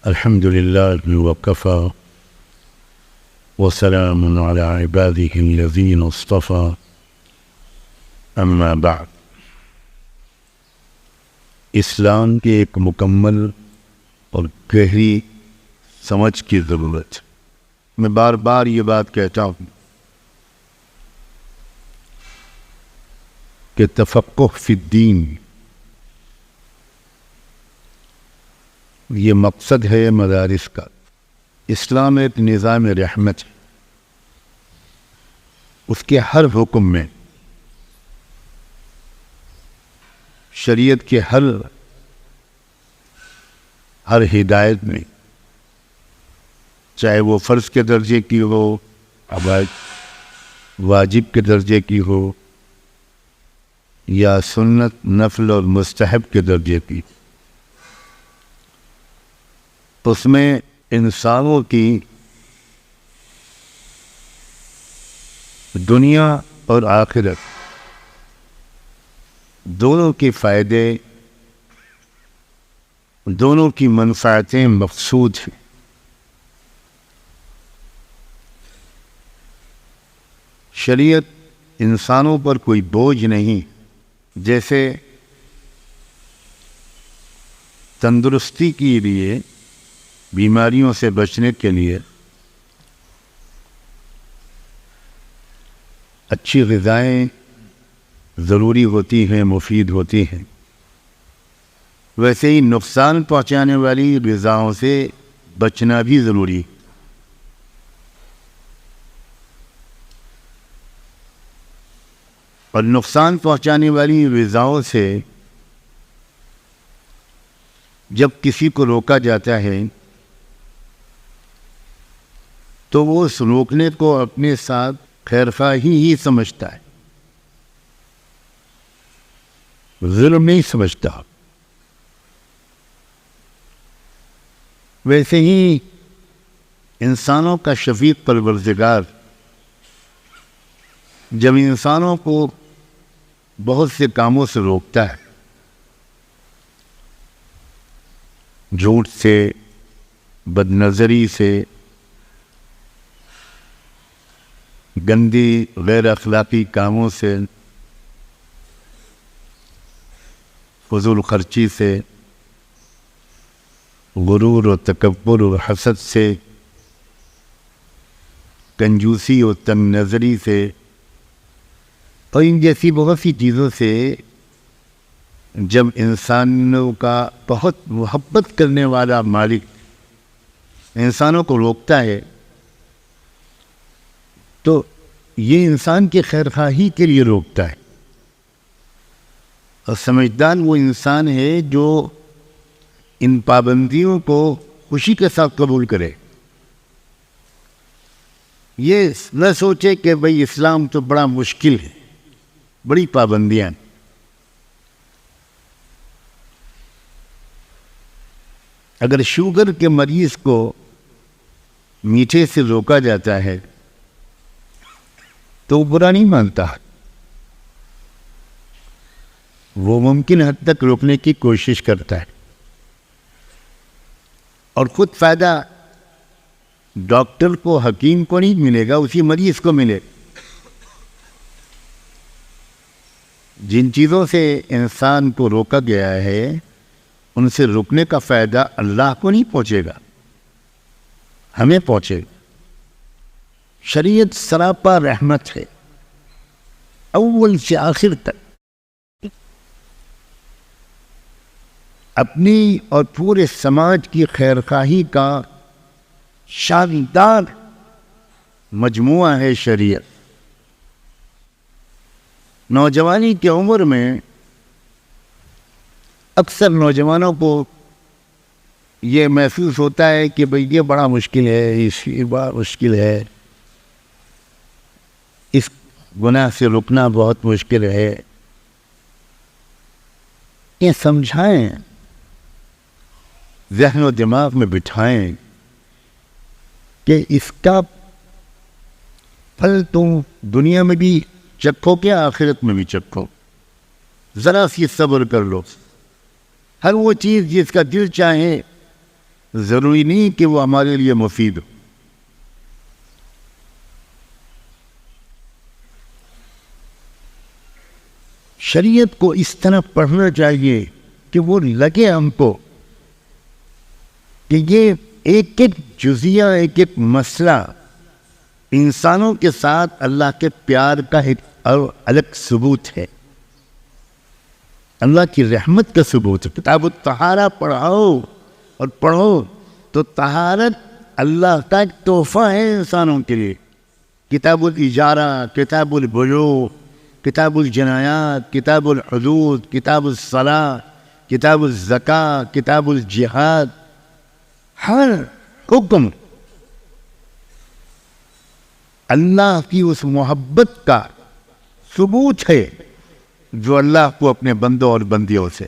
الحمد لله وكفى وسلام على عباده الذين اصطفى اما بعد. اسلام کی ایک مکمل اور گہری سمجھ کی ضرورت. میں بار بار یہ بات کہتا ہوں کہ تفقہ فی الدین یہ مقصد ہے مدارس کا. اسلام ایک نظام رحمت ہے. اس کے ہر حکم میں، شریعت کے ہر ہدایت میں، چاہے وہ فرض کے درجے کی ہو، واجب کے درجے کی ہو، یا سنت، نفل اور مستحب کے درجے کی، اس میں انسانوں کی دنیا اور آخرت دونوں کے فائدے، دونوں کی منفعتیں مقصود ہیں. شریعت انسانوں پر کوئی بوجھ نہیں. جیسے تندرستی کے لیے، بیماریوں سے بچنے کے لیے اچھی غذائیں ضروری ہوتی ہیں، مفید ہوتی ہیں، ویسے ہی نقصان پہنچانے والی غذاؤں سے بچنا بھی ضروری. اور نقصان پہنچانے والی غذاؤں سے جب کسی کو روکا جاتا ہے تو وہ اس روکنے کو اپنے ساتھ خیرخواہی ہی سمجھتا ہے، ظلم نہیں سمجھتا. ویسے ہی انسانوں کا شفیق پروردگار جب انسانوں کو بہت سے کاموں سے روکتا ہے، جھوٹ سے، بد نظری سے، گندی غیر اخلاقی کاموں سے، فضول خرچی سے، غرور و تکبر و حسد سے، کنجوسی و تنگ نظری سے، اور ان جیسی بہت سی چیزوں سے جب انسانوں کا بہت محبت کرنے والا مالک انسانوں کو روکتا ہے تو یہ انسان کی خیرخواہی کے لیے روکتا ہے. اور سمجھدار وہ انسان ہے جو ان پابندیوں کو خوشی کے ساتھ قبول کرے. یہ نہ سوچے کہ بھئی اسلام تو بڑا مشکل ہے، بڑی پابندیاں. اگر شوگر کے مریض کو میٹھے سے روکا جاتا ہے تو وہ برا نہیں مانتا، وہ ممکن حد تک روکنے کی کوشش کرتا ہے. اور خود فائدہ ڈاکٹر کو، حکیم کو نہیں ملے گا، اسی مریض کو ملے گا. جن چیزوں سے انسان کو روکا گیا ہے ان سے رکنے کا فائدہ اللہ کو نہیں پہنچے گا، ہمیں پہنچے گا. شریعت سراپا رحمت ہے، اول سے آخر تک. اپنی اور پورے سماج کی خیرخواہی کا شاندار مجموعہ ہے شریعت. نوجوانی کی عمر میں اکثر نوجوانوں کو یہ محسوس ہوتا ہے کہ بھئی یہ بڑا مشکل ہے، یہ بڑا مشکل ہے، اس گناہ سے رکنا بہت مشکل ہے. یہ سمجھائیں، ذہن و دماغ میں بٹھائیں کہ اس کا پھل تم دنیا میں بھی چکھو کیا آخرت میں بھی چکھو. ذرا سی صبر کر لو. ہر وہ چیز جس کا دل چاہے ضروری نہیں کہ وہ ہمارے لیے مفید ہو. شریعت کو اس طرح پڑھنا چاہیے کہ وہ لگے ہم کو کہ یہ ایک ایک جزیہ، ایک ایک مسئلہ انسانوں کے ساتھ اللہ کے پیار کا ایک الگ ثبوت ہے، اللہ کی رحمت کا ثبوت ہے. کتاب الطہارہ پڑھاؤ اور پڑھو تو طہارت اللہ کا ایک تحفہ ہے انسانوں کے لیے. کتاب الاجارہ، کتاب البیوع، کتاب الجنایات، کتاب الحدود، کتاب الصلاۃ، کتاب الزکوٰۃ، کتاب الجہاد، ہر حکم اللہ کی اس محبت کا ثبوت ہے جو اللہ کو اپنے بندوں اور بندیوں سے،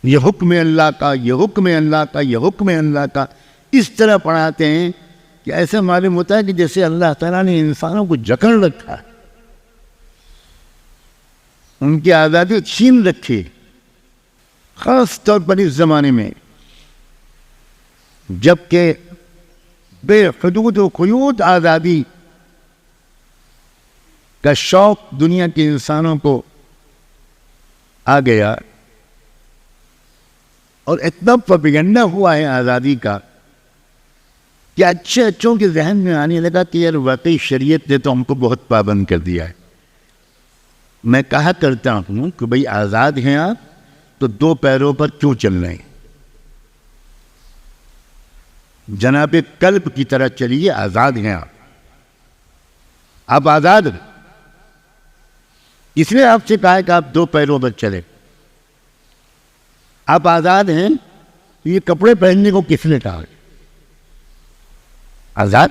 یہ حکم اللہ کا، یہ حکم اللہ کا، یہ حکم اللہ کا اس طرح پڑھاتے ہیں کہ ایسا معلوم ہوتا ہے کہ جیسے اللہ تعالیٰ نے انسانوں کو جکڑ رکھا ہے، ان کی آزادی چھین رکھی. خاص طور پر اس زمانے میں جبکہ بے حدود و قیود آزادی کا شوق دنیا کے انسانوں کو آ گیا اور اتنا پروپیگنڈا ہوا ہے آزادی کا کہ اچھے اچھوں کے ذہن میں آنے لگا کہ یار واقعی شریعت نے تو ہم کو بہت پابند کر دیا ہے. میں کہا کرتا ہوں کہ بھئی آزاد ہیں آپ تو دو پیروں پر کیوں چل رہے ہیں؟ جناب کلب کی طرح چلیے، آزاد ہیں آپ آزاد ہیں. اس نے آپ سے کہا کہ آپ دو پیروں پر چلیں. آپ آزاد ہیں، یہ کپڑے پہننے کو کس نے کہا؟ آزاد.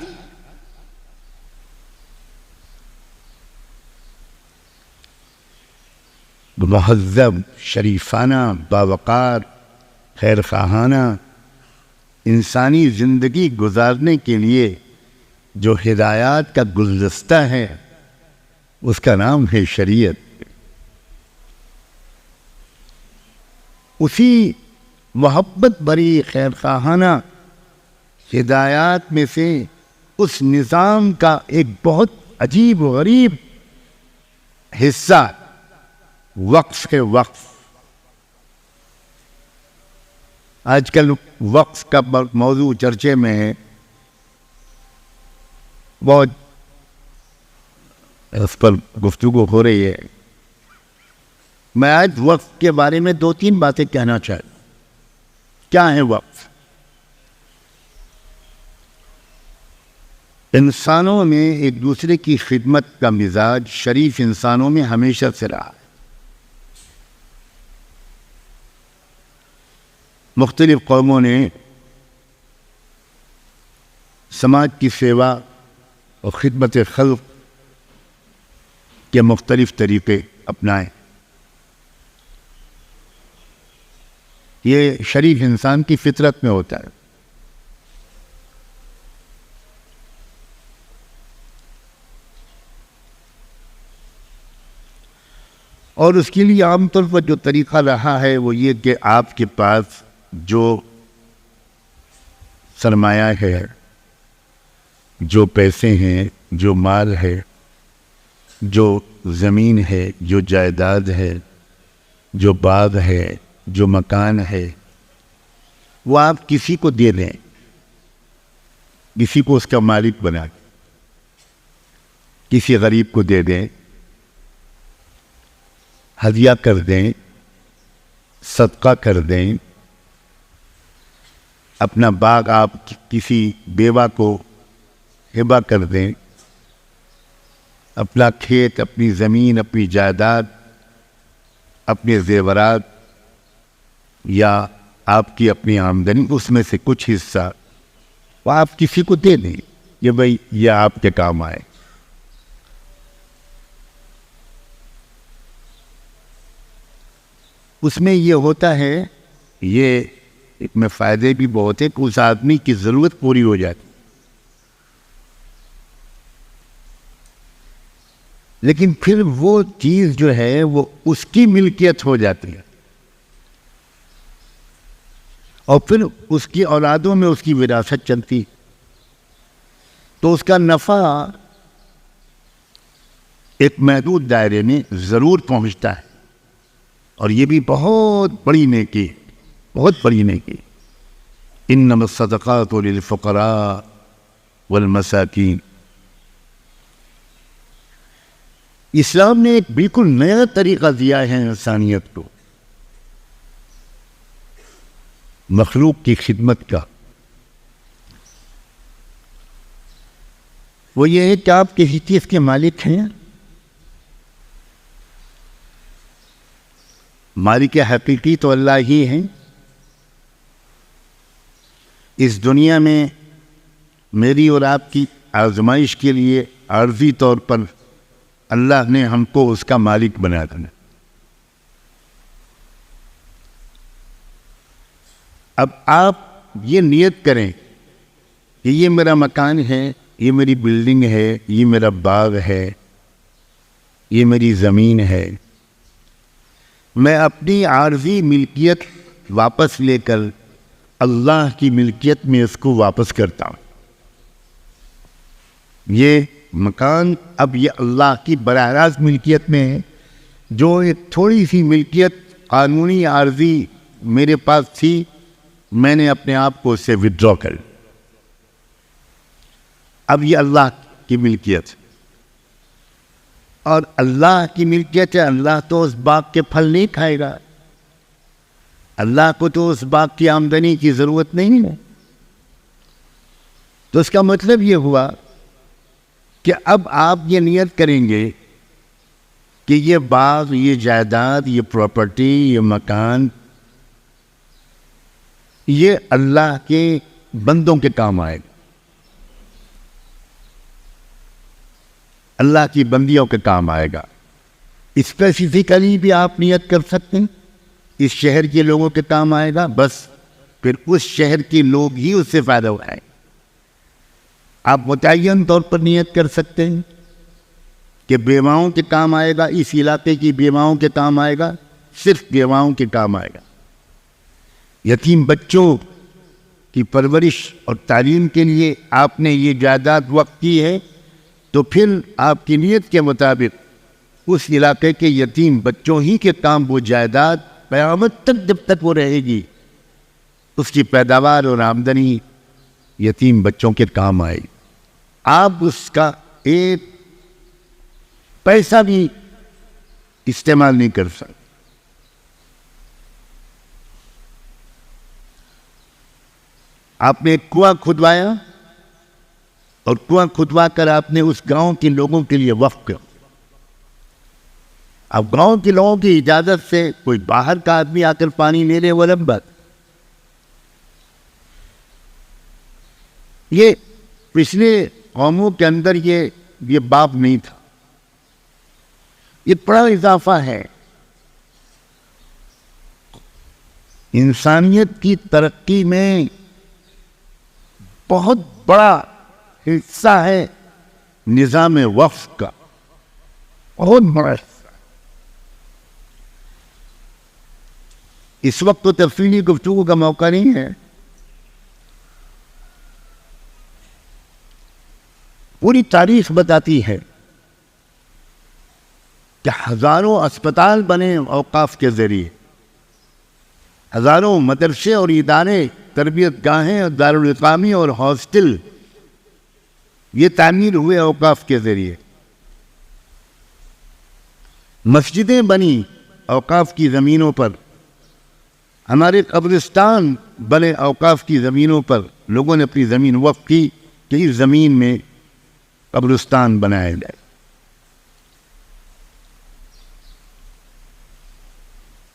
مہذب، شریفانہ، باوقار، خیر خواہانہ انسانی زندگی گزارنے کے لیے جو ہدایات کا گلدستہ ہے اس کا نام ہے شریعت. اسی محبت بری خیر خواہانہ ہدایات میں سے اس نظام کا ایک بہت عجیب و غریب حصہ وقف ہے. وقف آج کل وقف کا موضوع چرچے میں ہے، بہت اس پر گفتگو ہو رہی ہے. میں آج وقف کے بارے میں دو تین باتیں کہنا چاہتا ہوں. کیا ہے وقف؟ انسانوں میں ایک دوسرے کی خدمت کا مزاج شریف انسانوں میں ہمیشہ سے رہا ہے. مختلف قوموں نے سماج کی سیوا اور خدمت خلق کے مختلف طریقے اپنائے. یہ شریف انسان کی فطرت میں ہوتا ہے. اور اس کے لیے عام طور پر جو طریقہ رہا ہے وہ یہ کہ آپ کے پاس جو سرمایہ ہے، جو پیسے ہیں، جو مال ہے، جو زمین ہے، جو جائیداد ہے، جو باغ ہے، جو مکان ہے، وہ آپ کسی کو دے دیں، کسی کو اس کا مالک بنا دیں، کسی غریب کو دے دیں، ہدیہ کر دیں، صدقہ کر دیں. اپنا باغ آپ کسی بیوہ کو ہبہ کر دیں، اپنا کھیت، اپنی زمین، اپنی جائیداد، اپنے زیورات یا آپ کی اپنی آمدنی اس میں سے کچھ حصہ وہ آپ کسی کو دے دیں کہ بھائی یہ آپ کے کام آئے. اس میں یہ ہوتا ہے، یہ ایک میں فائدے بھی بہت ہے کہ اس آدمی کی ضرورت پوری ہو جاتی، لیکن پھر وہ چیز جو ہے وہ اس کی ملکیت ہو جاتی ہے. اور پھر اس کی اولادوں میں اس کی وراثت چلتی، تو اس کا نفع ایک محدود دائرے میں ضرور پہنچتا ہے، اور یہ بھی بہت بڑی نیکی، بہت بڑی نیکی۔ انما الصدقات للفقراء والمساکین۔ اسلام نے ایک بالکل نیا طریقہ دیا ہے انسانیت کو، مخلوق کی خدمت کا۔ وہ یہ ہے کہ آپ کسی چیز کے مالک ہیں، مالک حقیقی تو اللہ ہی ہیں۔ اس دنیا میں میری اور آپ کی آزمائش کے لیے عارضی طور پر اللہ نے ہم کو اس کا مالک بنا دیا۔ اب آپ یہ نیت کریں کہ یہ میرا مکان ہے، یہ میری بلڈنگ ہے، یہ میرا باغ ہے، یہ میری زمین ہے، میں اپنی عارضی ملکیت واپس لے کر اللہ کی ملکیت میں اس کو واپس کرتا ہوں۔ یہ مکان اب یہ اللہ کی براہ راست ملکیت میں ہے۔ جو ایک تھوڑی سی ملکیت قانونی عارضی میرے پاس تھی، میں نے اپنے آپ کو اس سے وڈرا کر، اب یہ اللہ کی ملکیت، اور اللہ کی ملکیت ہے۔ اللہ تو اس باغ کے پھل نہیں کھائے گا، اللہ کو تو اس باغ کی آمدنی کی ضرورت نہیں ہے۔ تو اس کا مطلب یہ ہوا کہ اب آپ یہ نیت کریں گے کہ یہ باغ، یہ جائیداد، یہ پراپرٹی، یہ مکان، یہ اللہ کے بندوں کے کام آئے گا، اللہ کی بندیوں کے کام آئے گا۔ اسپیسیفکلی بھی آپ نیت کر سکتے ہیں، اس شہر کے لوگوں کے کام آئے گا، بس پھر اس شہر کے لوگ ہی اس سے فائدہ اٹھائیں۔ آپ متعین طور پر نیت کر سکتے ہیں کہ بیواؤں کے کام آئے گا، اس علاقے کی بیواؤں کے کام آئے گا، صرف بیواؤں کے کام آئے گا۔ یتیم بچوں کی پرورش اور تعلیم کے لیے آپ نے یہ جائیداد وقف کی ہے، تو پھر آپ کی نیت کے مطابق اس علاقے کے یتیم بچوں ہی کے کام وہ جائیداد قیامت تک جب تک وہ رہے گی، اس کی پیداوار اور آمدنی یتیم بچوں کے کام آئے گی۔ آپ اس کا ایک پیسہ بھی استعمال نہیں کر سکتے۔ آپ نے ایک کنواں کھدوایا، اور کنواں کھدوا کر آپ نے اس گاؤں کے لوگوں کے لیے وقف کیا۔ اب گاؤں کے لوگوں کی اجازت سے کوئی باہر کا آدمی آ کر پانی لے لے، وہ الگ بات۔ یہ پچھلے قوموں کے اندر یہ باب نہیں تھا، یہ بڑا اضافہ ہے۔ انسانیت کی ترقی میں بہت بڑا حصہ ہے نظام وقف کا، بہت بڑا حصہ۔ اس وقت تو تفصیلی گفتگو کا موقع نہیں ہے، پوری تاریخ بتاتی ہے کہ ہزاروں اسپتال بنے اوقاف کے ذریعے، ہزاروں مدرسے اور ادارے، تربیت گاہیں اور دارالاقامی اور ہاسٹل یہ تعمیر ہوئے اوقاف کے ذریعے، مسجدیں بنی اوقاف کی زمینوں پر، ہمارے قبرستان بنے اوقاف کی زمینوں پر، لوگوں نے اپنی زمین وقف کی کہ اس زمین میں قبرستان بنائے جائے۔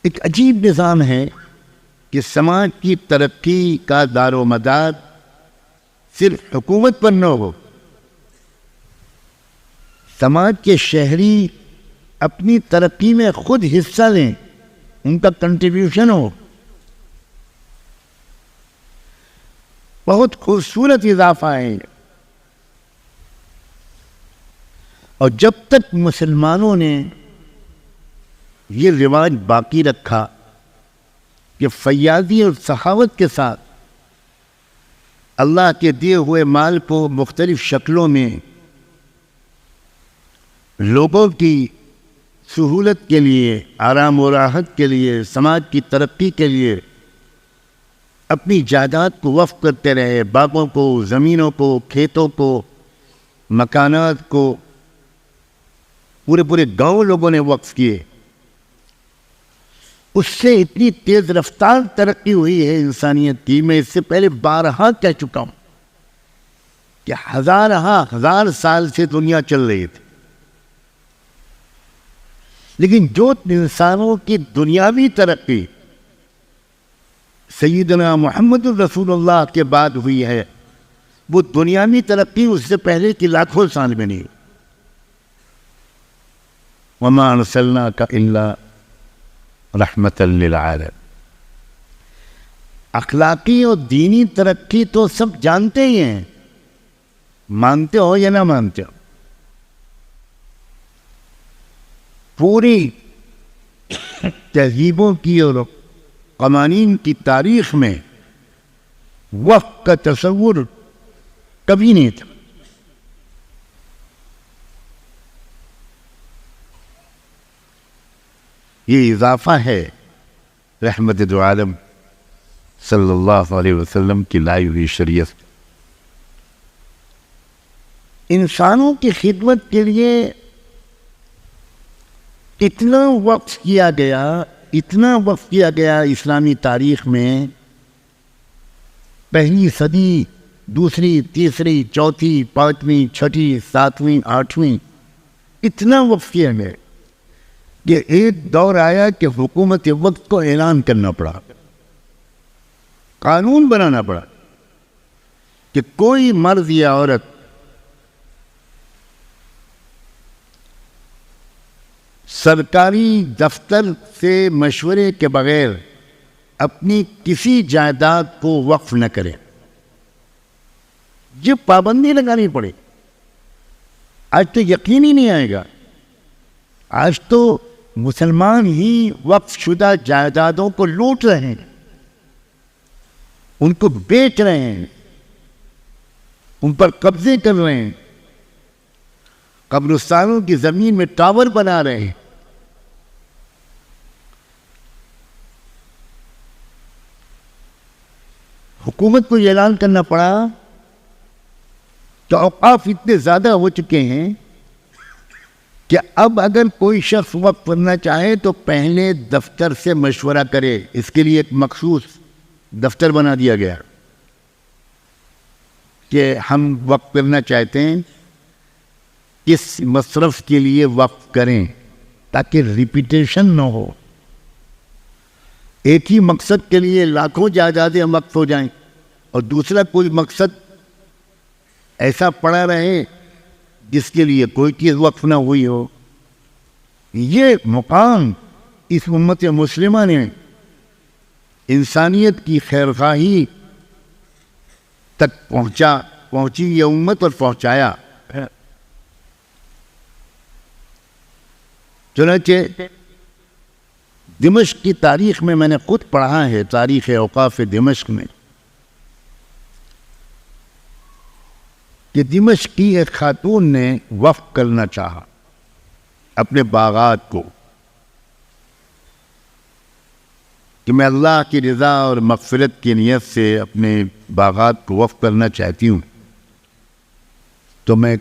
ایک عجیب نظام ہے کہ سماج کی ترقی کا دار و مدار صرف حکومت پر نہ ہو، سماج کے شہری اپنی ترقی میں خود حصہ لیں، ان کا کنٹریبیوشن ہو۔ بہت خوبصورت اضافہ ہے۔ اور جب تک مسلمانوں نے یہ رواج باقی رکھا کہ فیاضی اور سخاوت کے ساتھ اللہ کے دیے ہوئے مال کو مختلف شکلوں میں لوگوں کی سہولت کے لیے، آرام و راحت کے لیے، سماج کی ترقی کے لیے اپنی جائیداد کو وقف کرتے رہے، باغوں کو، زمینوں کو، کھیتوں کو، مکانات کو پورے گاؤں لوگوں نے وقف کیے. اس سے اتنی تیز رفتار ترقی ہوئی ہے انسانیت کی. میں اس سے پہلے بارہا کہہ چکا ہوں کہ ہزار سال سے دنیا چل رہی تھی، لیکن جو انسانوں کی دنیاوی ترقی سیدنا محمد رسول اللہ کے بعد ہوئی ہے، وہ دنیاوی ترقی اس سے پہلے کی لاکھوں سال میں نہیں. وَمَا أَرْسَلْنَاكَ إِلَّا رحمت للعالم. اخلاقی اور دینی ترقی تو سب جانتے ہی ہیں، مانتے ہو یا نہ مانتے ہو. پوری تہذیبوں کی اور قوانین کی تاریخ میں وقت کا تصور کبھی نہیں تھا. یہ اضافہ ہے رحمت دو عالم صلی اللہ علیہ وسلم کی لائی ہوئی شریعت. انسانوں کی خدمت کے لیے اتنا وقف کیا گیا اسلامی تاریخ میں. پہلی صدی، دوسری، تیسری، چوتھی، پانچویں، چھٹی، ساتویں، آٹھویں، اتنا وقف کیا گیا کہ ایک دور آیا کہ حکومت وقت کو اعلان کرنا پڑا، قانون بنانا پڑا کہ کوئی مرد یا عورت سرکاری دفتر سے مشورے کے بغیر اپنی کسی جائیداد کو وقف نہ کرے. یہ پابندی لگانی پڑے. آج تو یقین ہی نہیں آئے گا. آج تو مسلمان ہی وقف شدہ جائیدادوں کو لوٹ رہے ہیں، ان کو بیچ رہے ہیں، ان پر قبضے کر رہے ہیں، قبرستانوں کی زمین میں ٹاور بنا رہے ہیں. حکومت کو یہ اعلان کرنا پڑا کہ اوقاف اتنے زیادہ ہو چکے ہیں کہ اب اگر کوئی شخص وقف کرنا چاہے تو پہلے دفتر سے مشورہ کرے. اس کے لیے ایک مخصوص دفتر بنا دیا گیا کہ ہم وقف کرنا چاہتے ہیں، کس مصرف کے لیے وقف کریں تاکہ ریپیٹیشن نہ ہو. ایک ہی مقصد کے لیے لاکھوں جائیدادیں وقف ہو جائیں اور دوسرا کوئی مقصد ایسا پڑا رہے جس کے لیے کوئی چیز وقف نہ ہوئی ہو. یہ مقام اس امت مسلمہ نے انسانیت کی خیرخواہی تک پہنچی یہ امت اور پہنچایا. چنانچہ دمشق کی تاریخ میں نے خود پڑھا ہے، تاریخ اوقاف دمشق میں، کہ دمشق کی ایک خاتون نے وقف کرنا چاہا اپنے باغات کو کہ میں اللہ کی رضا اور مغفرت کی نیت سے اپنے باغات کو وقف کرنا چاہتی ہوں، تو میں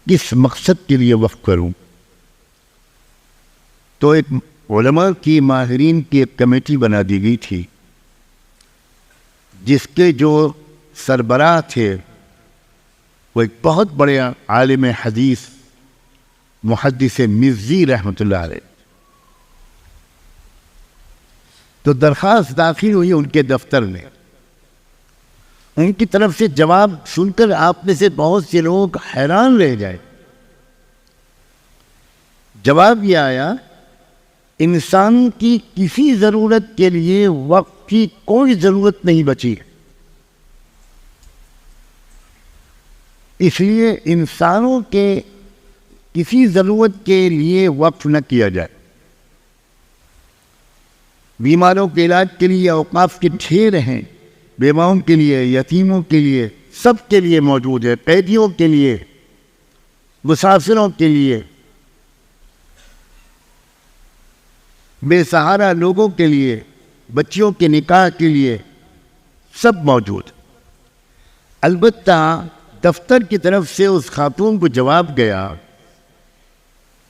کس مقصد کے لیے وقف کروں. تو ایک علماء کی، ماہرین کی ایک کمیٹی بنا دی گئی تھی جس کے جو سربراہ تھے وہ ایک بہت بڑے عالم حدیث محدث مزی رحمۃ اللہ علیہ. تو درخواست داخل ہوئی ان کے دفتر میں. ان کی طرف سے جواب سن کر آپ میں سے بہت سے لوگ حیران رہ جائے. جواب یہ آیا، انسان کی کسی ضرورت کے لیے وقت کی کوئی ضرورت نہیں بچی، اس لیے انسانوں کے کسی ضرورت کے لیے وقف نہ کیا جائے. بیماروں کے علاج کے لیے اوقاف کے ڈھیر ہیں، بیواؤں کے لیے، یتیموں کے لیے، سب کے لیے موجود ہے، قیدیوں کے لیے، مسافروں کے لیے، بے سہارا لوگوں کے لیے، بچیوں کے نکاح کے لیے، سب موجود۔ البتہ دفتر کی طرف سے اس خاتون کو جواب گیا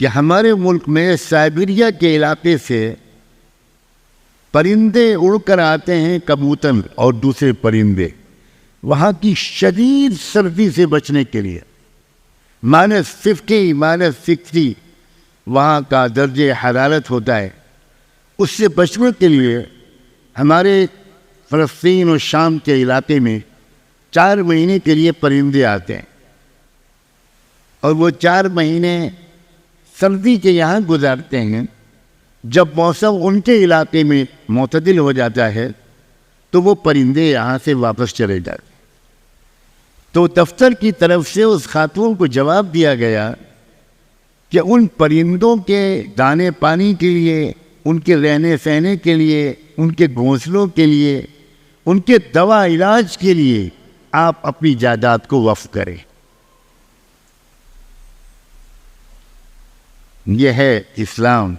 کہ ہمارے ملک میں سائبیریا کے علاقے سے پرندے اڑ کر آتے ہیں، کبوتر اور دوسرے پرندے، وہاں کی شدید سردی سے بچنے کے لیے، -50 -60 وہاں کا درجہ حرارت ہوتا ہے، اس سے بچنے کے لیے ہمارے فلسطین اور شام کے علاقے میں 4 مہینے کے لیے پرندے آتے ہیں، اور وہ 4 مہینے سردی کے یہاں گزارتے ہیں۔ جب موسم ان کے علاقے میں معتدل ہو جاتا ہے تو وہ پرندے یہاں سے واپس چلے جاتے ہیں۔ تو دفتر کی طرف سے اس خاتون کو جواب دیا گیا کہ ان پرندوں کے دانے پانی کے لیے، ان کے رہنے سہنے کے لیے، ان کے گھونسلوں کے لیے، ان کے دوا علاج کے لیے آپ اپنی جائیداد کو وقف کریں۔ یہ ہے اسلام۔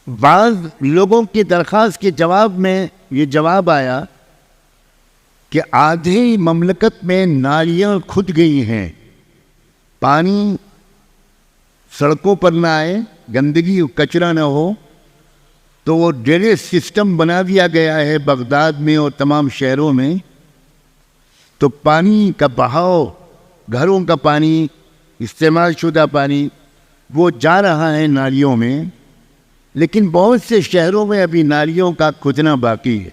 بعض لوگوں کی درخواست کے جواب میں یہ جواب آیا کہ آدھی مملکت میں نالیاں کھد گئی ہیں، پانی سڑکوں پر نہ آئے، گندگی کچرا نہ ہو، تو وہ ڈرینیج سسٹم بنا دیا گیا ہے بغداد میں اور تمام شہروں میں، تو پانی کا بہاؤ، گھروں کا پانی، استعمال شدہ پانی وہ جا رہا ہے نالیوں میں، لیکن بہت سے شہروں میں ابھی نالیوں کا کھدنا باقی ہے۔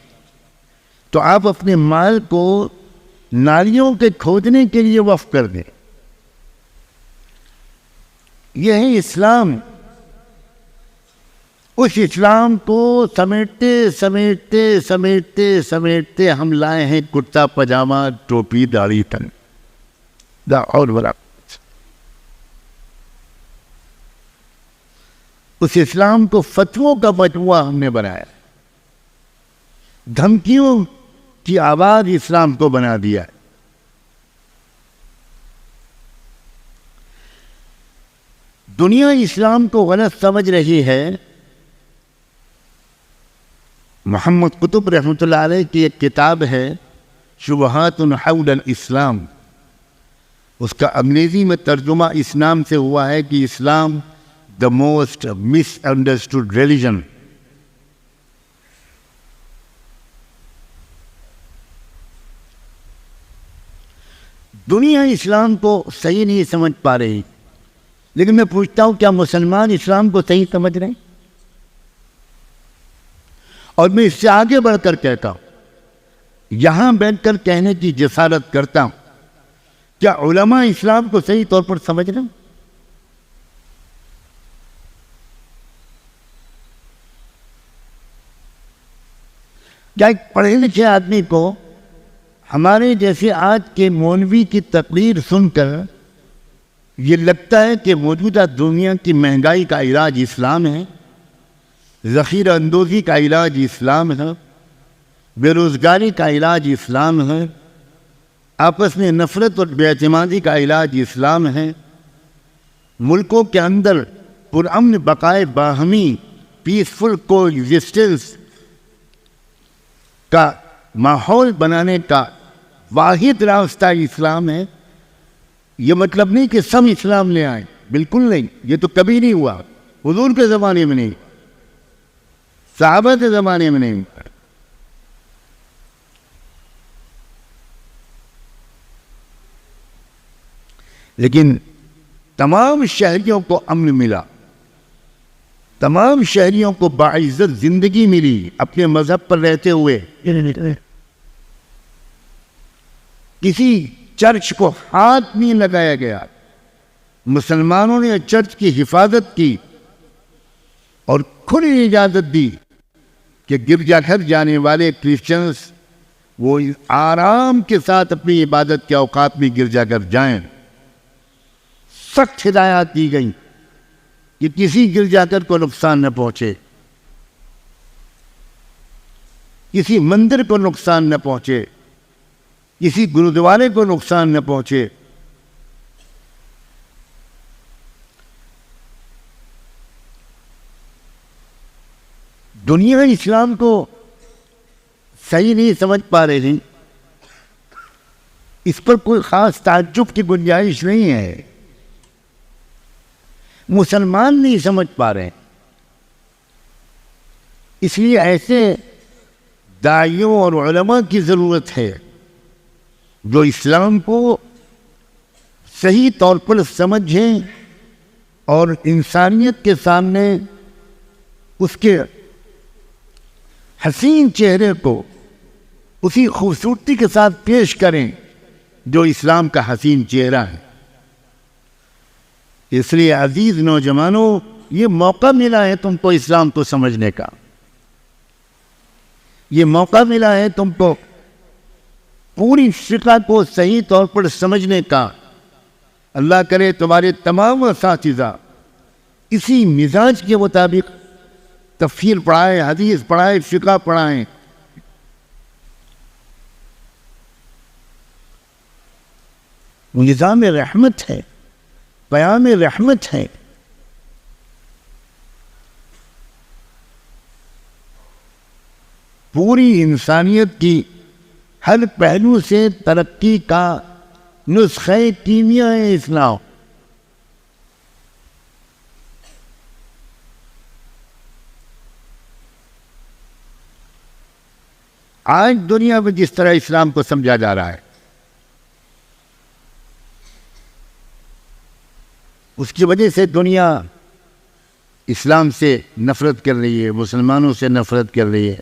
تو آپ اپنے مال کو نالیوں کے کھودنے کے لیے وقف کر دیں۔ یہ ہے اسلام۔ اس اسلام کو سمیٹتے سمیٹتے سمیٹتے سمیٹتے ہم لائے ہیں کرتا پاجامہ، ٹوپی، داڑھی تک، اور بڑا اس اسلام کو فتووں کا مجموعہ ہم نے بنایا، دھمکیوں کی آواز اسلام کو بنا دیا۔ دنیا اسلام کو غلط سمجھ رہی ہے۔ محمد قطب رحمۃ اللہ علیہ کی ایک کتاب ہے شبہات حول الاسلام، اس کا انگریزی میں ترجمہ اس نام سے ہوا ہے کہ اسلام the most misunderstood religion۔ دنیا اسلام کو صحیح نہیں سمجھ پا رہی، لیکن میں پوچھتا ہوں کیا مسلمان اسلام کو صحیح سمجھ رہے ہیں؟ اور میں اس سے آگے بڑھ کر کہتا ہوں، یہاں بیٹھ کر کہنے کی جسارت کرتا ہوں، کیا علماء اسلام کو صحیح طور پر سمجھ رہے ہیں؟ کیا ایک پڑھے لکھے آدمی کو ہمارے جیسے آج کے مولوی کی تقریر سن کر یہ لگتا ہے کہ موجودہ دنیا کی مہنگائی کا علاج اسلام ہے، ذخیرہ اندوزی کا علاج اسلام ہے، بے روزگاری کا علاج اسلام ہے، آپس میں نفرت اور بے اعتمادی کا علاج اسلام ہے، ملکوں کے اندر پرامن بقائے باہمی پیسفل کو ایگزسٹنس کا ماحول بنانے کا واحد راستہ اسلام ہے۔ یہ مطلب نہیں کہ سب اسلام لے آئیں، بالکل نہیں، یہ تو کبھی نہیں ہوا، حضور کے زمانے میں نہیں، صحابہ کے زمانے میں نہیں۔ لیکن تمام شہریوں کو امن ملا، تمام شہریوں کو باعزت زندگی ملی اپنے مذہب پر رہتے ہوئے۔ کسی چرچ کو ہاتھ نہیں لگایا گیا، مسلمانوں نے چرچ کی حفاظت کی اور کھلی اجازت دی کہ گرجا گھر جانے والے کرسچنز وہ آرام کے ساتھ اپنی عبادت کے اوقات میں گرجا گھر جائیں۔ سخت ہدایات دی گئیں کہ کسی گرجا گھر کو نقصان نہ پہنچے، کسی مندر کو نقصان نہ پہنچے، کسی گرودوارے کو نقصان نہ پہنچے۔ دنیا اسلام کو صحیح نہیں سمجھ پا رہے ہیں، اس پر کوئی خاص تعجب کی گنجائش نہیں ہے۔ مسلمان نہیں سمجھ پا رہے ہیں، اس لیے ایسے داعیوں اور علماء کی ضرورت ہے جو اسلام کو صحیح طور پر سمجھیں اور انسانیت کے سامنے اس کے حسین چہرے کو اسی خوبصورتی کے ساتھ پیش کریں جو اسلام کا حسین چہرہ ہے۔ اس لیے عزیز نوجوانوں، یہ موقع ملا ہے تم کو اسلام کو سمجھنے کا، یہ موقع ملا ہے تم کو پوری فقہ کو صحیح طور پر سمجھنے کا۔ اللہ کرے تمہارے تمام اساتذہ اسی مزاج کے مطابق تفسیر پڑھائے، حدیث پڑھائے، فقہ پڑھائیں۔ نظام رحمت ہے، پیام رحمت ہے۔ پوری انسانیت کی ہر پہلو سے ترقی کا نسخہ کیمیا ہے اسلام۔ آج دنیا میں جس طرح اسلام کو سمجھا جا رہا ہے، اس کی وجہ سے دنیا اسلام سے نفرت کر رہی ہے، مسلمانوں سے نفرت کر رہی ہے۔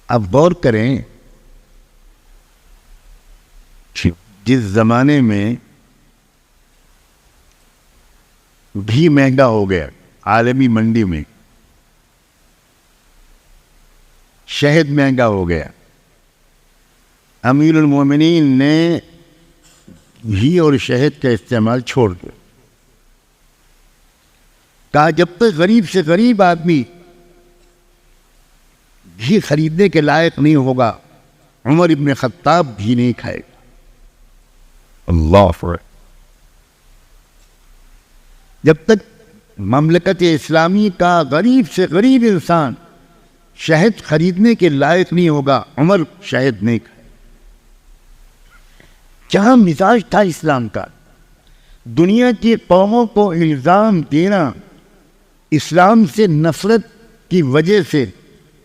اب غور کریں، جس زمانے میں گھی مہنگا ہو گیا عالمی منڈی میں، شہد مہنگا ہو گیا، امیر المومنین نے گھی اور شہد کا استعمال چھوڑ دیا۔ کہا جب تک غریب سے غریب آدمی گھی خریدنے کے لائق نہیں ہوگا، عمر ابن خطاب گھی نہیں کھائے گا۔ اللہ اکبر۔ جب تک مملکت اسلامی کا غریب سے غریب انسان شہد خریدنے کے لائق نہیں ہوگا، عمر شہد نہیں کھائے۔ کیا مزاج تھا اسلام کا! دنیا کی قوموں کو الزام دینا اسلام سے نفرت کی وجہ سے،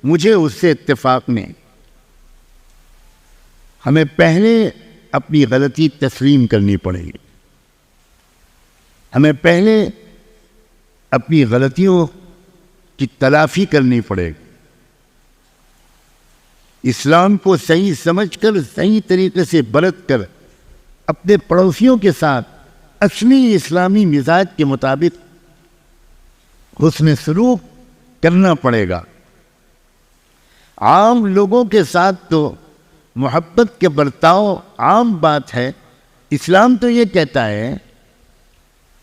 مجھے اس سے اتفاق نہیں۔ ہمیں پہلے اپنی غلطی تسلیم کرنی پڑے گی، ہمیں پہلے اپنی غلطیوں کی تلافی کرنی پڑے گی۔ اسلام کو صحیح سمجھ کر، صحیح طریقے سے برت کر، اپنے پڑوسیوں کے ساتھ اصلی اسلامی مزاج کے مطابق حسن سلوک کرنا پڑے گا۔ عام لوگوں کے ساتھ تو محبت کے برتاؤ عام بات ہے۔ اسلام تو یہ کہتا ہے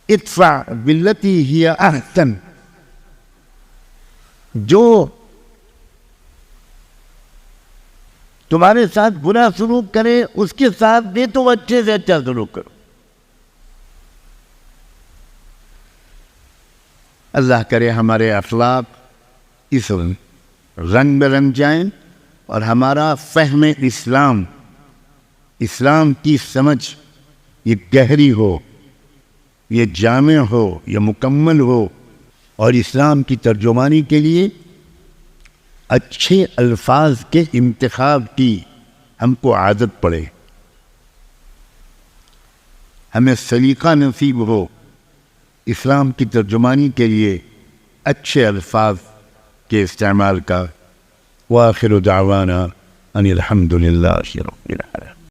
ادفع باللتی ہی احسن، جو تمہارے ساتھ برا سلوک کرے اس کے ساتھ بھی تم اچھے سے اچھا سلوک کرو۔ اللہ کرے ہمارے اخلاق اس رنگ میں رنگ جائیں اور ہمارا فہم اسلام کی سمجھ یہ گہری ہو، یہ جامع ہو، یہ مکمل ہو، اور اسلام کی ترجمانی کے لیے اچھے الفاظ کے انتخاب کی ہم کو عادت پڑے، ہمیں سلیقہ نصیب ہو اسلام کی ترجمانی کے لیے اچھے الفاظ کے استعمال کا۔ وآخر دعوانا ان الحمد للہ رب العالمین.